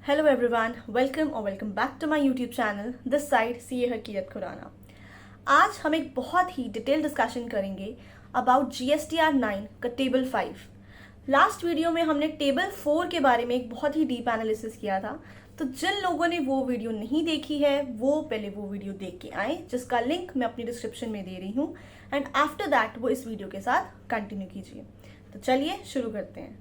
Hello everyone, welcome back to my YouTube channel. This side CA हकीरत Khurana. आज हम एक बहुत ही डिटेल डिस्कशन करेंगे अबाउट GSTR 9 का टेबल 5. लास्ट वीडियो में हमने टेबल 4 के बारे में एक बहुत ही डीप एनालिसिस किया था. तो जिन लोगों ने वो वीडियो नहीं देखी है वो पहले वो वीडियो देख के आए, जिसका लिंक मैं अपनी डिस्क्रिप्शन में दे रही हूँ. एंड आफ्टर दैट वो इस वीडियो के साथ कंटिन्यू कीजिए. तो चलिए शुरू करते हैं.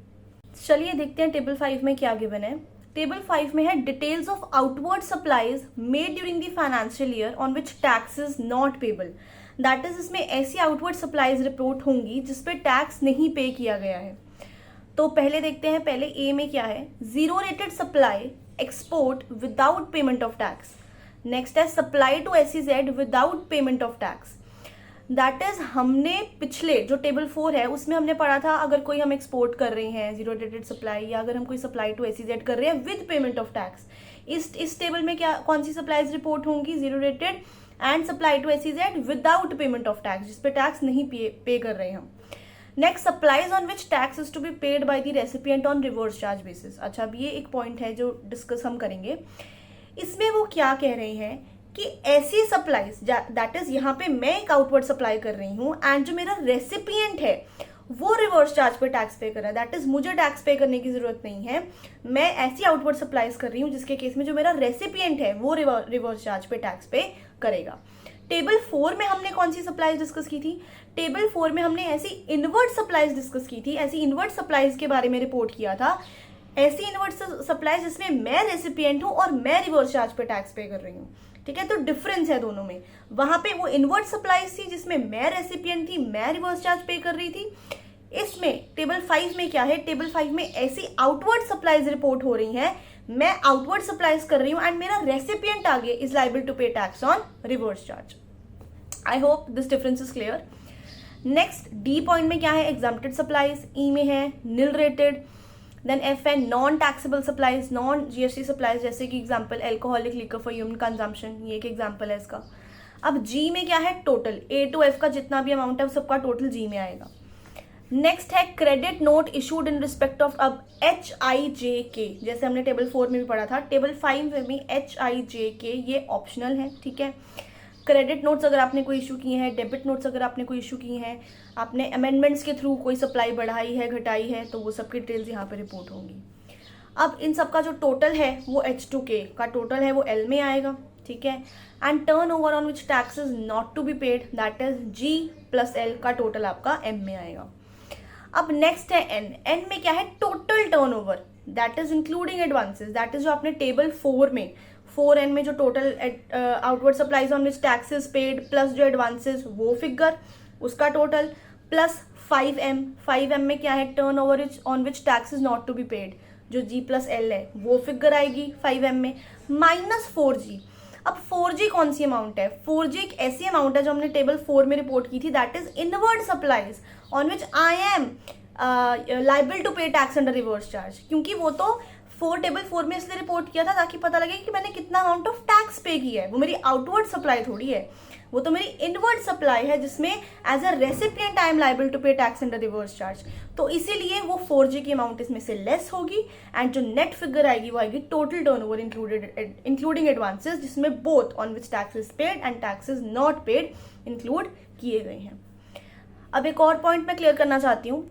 चलिए देखते हैं टेबल 5 में क्या गिवन है. टेबल 5 में है details of outward supplies made during the financial year on which tax is not payable. That is इसमें ऐसी आउटवर्ड सप्लाईज रिपोर्ट होंगी जिसपे टैक्स नहीं पे किया गया है. तो पहले देखते हैं, पहले ए में क्या है. Zero rated supply export without payment of tax. Next है supply to SEZ without payment of tax. That is हमने पिछले जो टेबल 4 है उसमें हमने पढ़ा था अगर कोई हम एक्सपोर्ट कर रहे हैं जीरो रेटेड सप्लाई, या अगर हम कोई सप्लाई टू SEZ कर रहे हैं विद पेमेंट ऑफ टैक्स. इस टेबल में क्या कौन सी सप्लाईज रिपोर्ट होंगी? Zero rated and supply to SEZ without payment of tax, जिसपे टैक्स नहीं पे कर रहे हैं हम. Next supplies on which tax is to be paid by the recipient on reverse charge basis. अच्छा, अब ये एक पॉइंट है जो डिस्कस हम करेंगे. इसमें वो क्या कह रहे हैं कि ऐसी सप्लाईज, दैट इज यहाँ पे मैं एक आउटवर्ड सप्लाई कर रही हूँ एंड जो मेरा रेसिपिएंट है वो रिवर्स चार्ज पे टैक्स पे कर रहा है. दैट इज मुझे टैक्स पे करने की जरूरत नहीं है. मैं ऐसी आउटवर्ड सप्लाईज कर रही हूँ जिसके केस में जो मेरा रेसिपिएंट है वो रिवर्स चार्ज पे टैक्स पे करेगा. टेबल 4 में हमने कौन सी सप्लाईज डिस्कस की थी? टेबल 4 में हमने ऐसी इनवर्ट सप्लाईज डिस्कस की थी. ऐसी इनवर्ट सप्लाईज के बारे में रिपोर्ट किया था. ऐसी इनवर्ट सप्लाईज जिसमें मैं रेसिपिएंट हूँ और मैं रिवर्स चार्ज पे टैक्स पे कर रही हूँ. ठीक है, तो डिफरेंस है दोनों में. वहां पे वो इनवर्ट सप्लाईज थी जिसमें मैं रेसिपिएंट थी, मैं रिवर्स चार्ज पे कर रही थी. इसमें टेबल 5 में क्या है? टेबल 5 में ऐसी आउटवर्ड सप्लाईज रिपोर्ट हो रही हैं, मैं आउटवर्ड सप्लाईज कर रही हूँ एंड मेरा रेसिपिएंट आगे is liable to pay tax on reverse charge. I hope this difference is clear. Next D point में क्या है? Exempted supplies. ई में है नील रेटेड. देन एफ है non taxable supplies, non GST supplies, जैसे कि example alcoholic liquor for human consumption, ये एक एग्जांपल है इसका. अब जी में क्या है? टोटल A to F का जितना भी अमाउंट है सबका टोटल जी में आएगा. नेक्स्ट है credit note issued in respect of अब HIJK, जैसे हमने टेबल 4 में भी पढ़ा था. टेबल 5 में HIJK ये ऑप्शनल है. ठीक है, क्रेडिट नोट्स अगर आपने कोई इशू किए हैं, डेबिट नोट्स अगर आपने कोई इशू किए हैं, आपने अमेंडमेंट्स के थ्रू कोई सप्लाई बढ़ाई है घटाई है, तो वो सबकी डिटेल्स यहाँ पे रिपोर्ट होंगी. अब इन सब का जो टोटल है वो H2K का टोटल है वो L में आएगा. ठीक है, and turn over on which tax is not to be paid, that is G plus L का टोटल आपका M में आएगा. अब नेक्स्ट है N. N में क्या है? Total turn over, that is including advances. That is जो आपने टेबल 4 में 4N में जो total outward supplies on which taxes paid plus जो एडवांसेस वो फिगर उसका टोटल प्लस 5M में क्या है? Turn over on which tax is not to be paid, जो G प्लस L है वो फिगर आएगी 5M में, माइनस 4G. अब 4G कौन सी अमाउंट है? 4G एक ऐसी अमाउंट है जो हमने टेबल 4 में रिपोर्ट की थी, that is inward supplies on which I am liable to pay tax under reverse charge. क्योंकि वो तो टेबल 4 में इसलिए रिपोर्ट किया था ताकि पता लगे कि मैंने कितना अमाउंट ऑफ टैक्स पे किया है. वो मेरी आउटवर्ड सप्लाई थोड़ी है, वो तो मेरी इनवर्ड सप्लाई है जिसमें as a recipient I am liable to pay tax under reverse charge. तो इसीलिए वो 4G की अमाउंट इसमें से लेस होगी एंड जो नेट फिगर आएगी वो आएगी टोटल टर्नओवर इंक्लूडिंग एडवांसेस, जिसमें both on which tax is paid and tax is not paid include किए गए हैं. अब एक और पॉइंट मैं क्लियर करना चाहती हूँ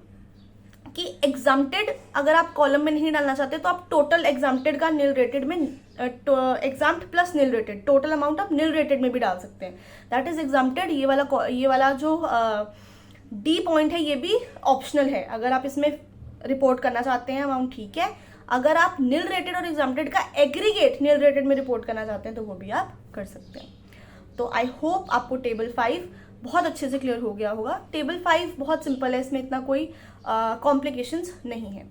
कि एग्जाम्प्टेड अगर आप कॉलम में नहीं डालना चाहते तो आप टोटल एग्जाम्प्टेड का नील रेटेड में exempt plus nil rated total amount आप नील रेटेड में भी डाल सकते हैं. That is exempted. ये वाला जो डी पॉइंट है ये भी ऑप्शनल है. अगर आप इसमें रिपोर्ट करना चाहते हैं अमाउंट, ठीक है. अगर आप नील रेटेड और एग्जाम्प्टेड का एग्रीगेट नील रेटेड में रिपोर्ट करना चाहते हैं तो वो भी आप कर सकते हैं. तो आई होप आपको टेबल 5 बहुत अच्छे से क्लियर हो गया होगा. टेबल 5 बहुत सिंपल है, इसमें इतना कोई कॉम्प्लिकेशंस नहीं है.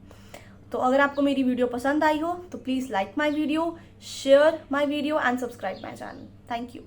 तो अगर आपको मेरी वीडियो पसंद आई हो तो please like my video, share my video and subscribe my channel. Thank you.